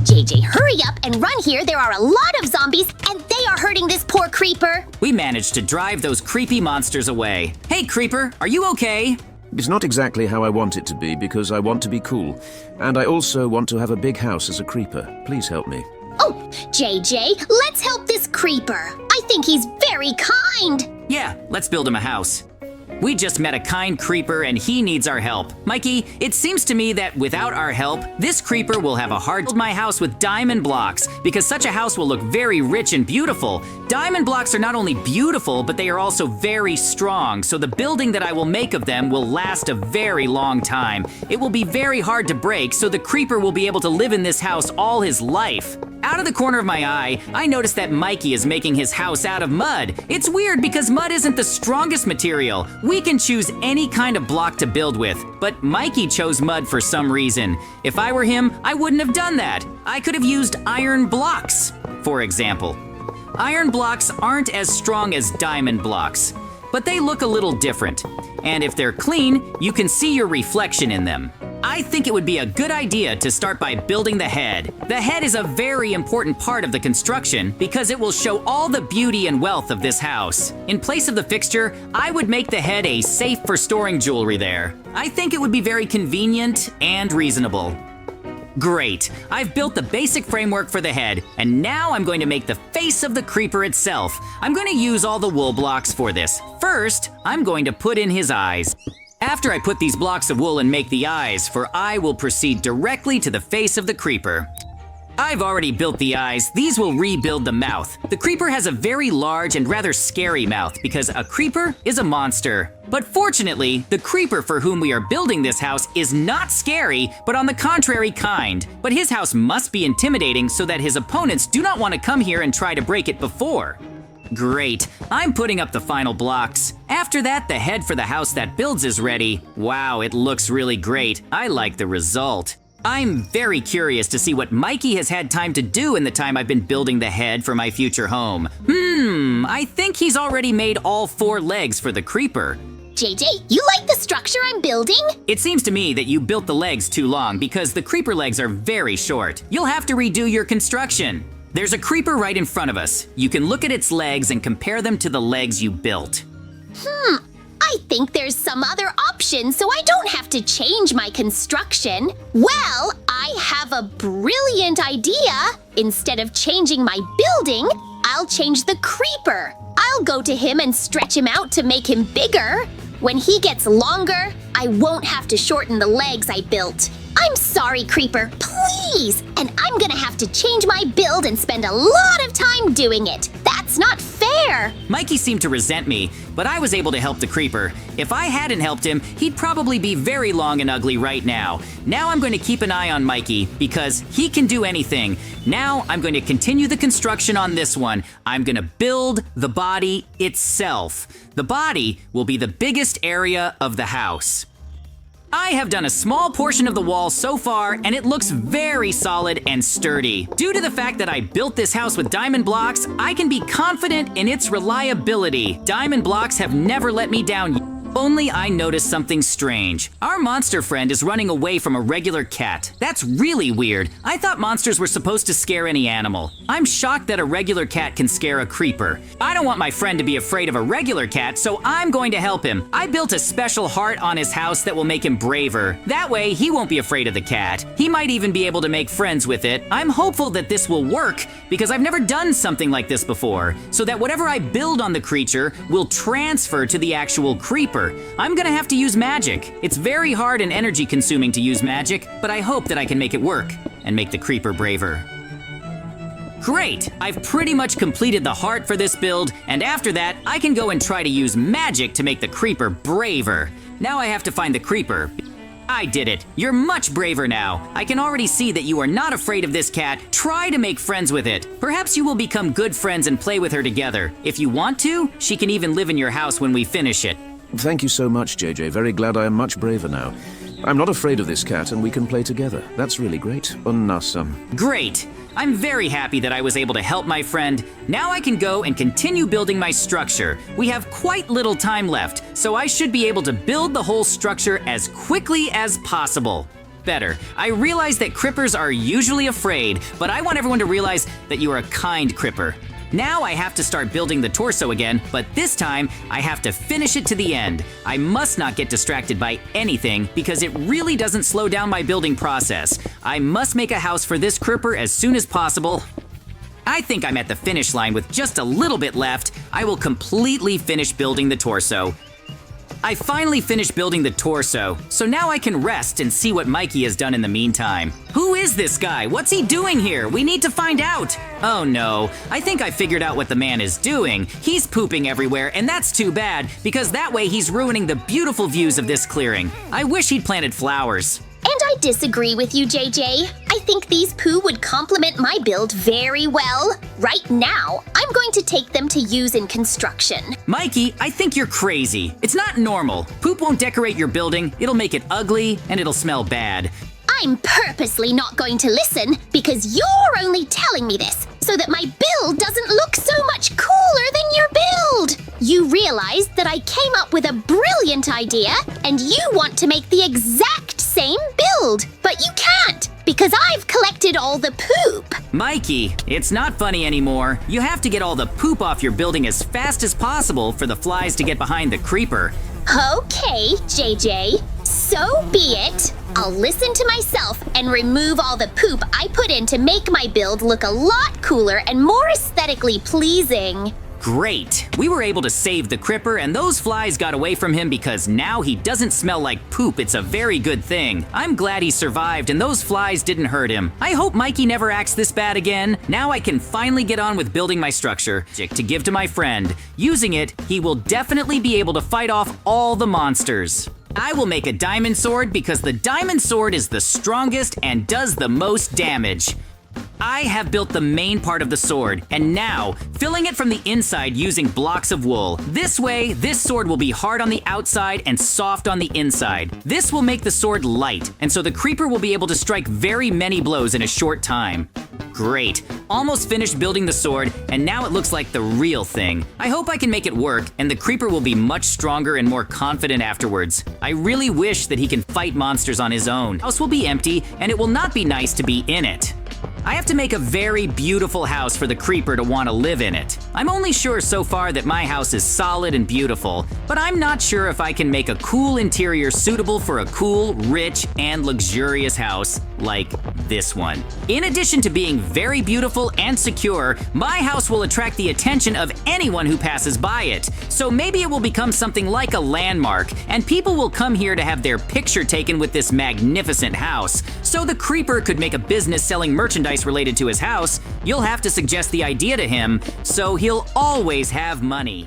JJ, hurry up and run here. There are a lot of zombies, and they are hurting this poor creeper. We managed to drive those creepy monsters away. Hey, Creeper, are you okay? It's not exactly how I want it to be because I want to be cool. And I also want to have a big house as a creeper. Please help me. Oh, JJ, let's help this creeper. I think he's very kind. Yeah, let's build him a house. We just met a kind creeper and he needs our help. Mikey, it seems to me that without our help, this creeper will have a hard time. My house with diamond blocks, because such a house will look very rich and beautiful. Diamond blocks are not only beautiful, but they are also very strong, so the building that I will make of them will last a very long time. It will be very hard to break, so the creeper will be able to live in this house all his life. Out of the corner of my eye, I noticed that Mikey is making his house out of mud. It's weird because mud isn't the strongest material. We can choose any kind of block to build with, but Mikey chose mud for some reason. If I were him, I wouldn't have done that. I could have used iron blocks, for example. Iron blocks aren't as strong as diamond blocks, but they look a little different. And if they're clean, you can see your reflection in them. I think it would be a good idea to start by building the head. The head is a very important part of the construction because it will show all the beauty and wealth of this house. In place of the fixture, I would make the head a safe for storing jewelry there. I think it would be very convenient and reasonable. Great, I've built the basic framework for the head, and now I'm going to make the face of the creeper itself. I'm going to use all the wool blocks for this. First, I'm going to put in his eyes. After I put these blocks of wool and make the eyes, for I will proceed directly to the face of the creeper. I've already built the eyes. These will rebuild the mouth. The creeper has a very large and rather scary mouth because a creeper is a monster. But fortunately, the creeper for whom we are building this house is not scary, but on the contrary kind. But his house must be intimidating so that his opponents do not want to come here and try to break it before. Great, I'm putting up the final blocks. After that, the head for the house that builds is ready. Wow, it looks really great. I like the result. I'm very curious to see what Mikey has had time to do in the time I've been building the head for my future home. I think he's already made all 4 legs for the creeper. JJ, you like the structure I'm building? It seems to me that you built the legs too long because the creeper legs are very short. You'll have to redo your construction. There's a creeper right in front of us. You can look at its legs and compare them to the legs you built. I think there's some other option so I don't have to change my construction. Well, I have a brilliant idea. Instead of changing my building, I'll change the creeper. I'll go to him and stretch him out to make him bigger. When he gets longer, I won't have to shorten the legs I built. I'm sorry, Creeper, please! And I'm gonna have to change my build and spend a lot of time doing it. That's not fair! Mikey seemed to resent me, but I was able to help the creeper. If I hadn't helped him, he'd probably be very long and ugly right now. Now I'm going to keep an eye on Mikey because he can do anything. Now I'm going to continue the construction on this one. I'm going to build the body itself. The body will be the biggest area of the house. I have done a small portion of the wall so far, and it looks very solid and sturdy. Due to the fact that I built this house with diamond blocks, I can be confident in its reliability. Diamond blocks have never let me down. Only I noticed something strange. Our monster friend is running away from a regular cat. That's really weird. I thought monsters were supposed to scare any animal. I'm shocked that a regular cat can scare a creeper. I don't want my friend to be afraid of a regular cat, so I'm going to help him. I built a special heart on his house that will make him braver. That way, he won't be afraid of the cat. He might even be able to make friends with it. I'm hopeful that this will work because I've never done something like this before, so that whatever I build on the creature will transfer to the actual creeper. I'm gonna have to use magic. It's very hard and energy consuming to use magic, but I hope that I can make it work and make the creeper braver. Great! I've pretty much completed the heart for this build, and after that, I can go and try to use magic to make the creeper braver. Now I have to find the creeper. I did it. You're much braver now. I can already see that you are not afraid of this cat. Try to make friends with it. Perhaps you will become good friends and play with her together. If you want to, she can even live in your house when we finish it. Thank you so much, JJ. Very glad I am much braver now. I'm not afraid of this cat and we can play together. That's really great. Great! I'm very happy that I was able to help my friend. Now I can go and continue building my structure. We have quite little time left, so I should be able to build the whole structure as quickly as possible. better. I realize that crippers are usually afraid, but I want everyone to realize that you are a kind cripper. Now I have to start building the torso again, but this time I have to finish it to the end. I must not get distracted by anything because it really doesn't slow down my building process. I must make a house for this cripper as soon as possible. I think I'm at the finish line with just a little bit left. I will completely finish building the torso. I finally finished building the torso, so now I can rest and see what Mikey has done in the meantime. Who is this guy? What's he doing here? We need to find out. Oh no, I think I figured out what the man is doing. He's pooping everywhere, and that's too bad, because that way he's ruining the beautiful views of this clearing. I wish he'd planted flowers. And I disagree with you, JJ. I think these poo would complement my build very well. Right now, I'm going to take them to use in construction. Mikey, I think you're crazy. It's not normal. Poop won't decorate your building, it'll make it ugly, and it'll smell bad. I'm purposely not going to listen because you're only telling me this so that my build doesn't look so much cooler than your build. You realize that I came up with a brilliant idea and you want to make the exact same build, but you can't because I've collected all the poop. Mikey, it's not funny anymore. You have to get all the poop off your building as fast as possible for the flies to get behind the creeper. Okay, JJ, so be it. I'll listen to myself and remove all the poop I put in to make my build look a lot cooler and more aesthetically pleasing. Great! We were able to save the cripper and those flies got away from him because now he doesn't smell like poop. It's a very good thing. I'm glad he survived and those flies didn't hurt him. I hope Mikey never acts this bad again. Now I can finally get on with building my structure to give to my friend. Using it, he will definitely be able to fight off all the monsters. I will make a diamond sword because the diamond sword is the strongest and does the most damage. I have built the main part of the sword, and now, filling it from the inside using blocks of wool. This way, this sword will be hard on the outside and soft on the inside. This will make the sword light, and so the creeper will be able to strike very many blows in a short time. Great. Almost finished building the sword, and now it looks like the real thing. I hope I can make it work, and the creeper will be much stronger and more confident afterwards. I really wish that he can fight monsters on his own. The house will be empty, and it will not be nice to be in it. I have to make a very beautiful house for the creeper to want to live in it. I'm only sure so far that my house is solid and beautiful, but I'm not sure if I can make a cool interior suitable for a cool, rich, and luxurious house like this one. In addition to being very beautiful and secure, my house will attract the attention of anyone who passes by it. So maybe it will become something like a landmark, and people will come here to have their picture taken with this magnificent house. So the creeper could make a business selling merchandise related to his house. You'll have to suggest the idea to him, so he'll always have money.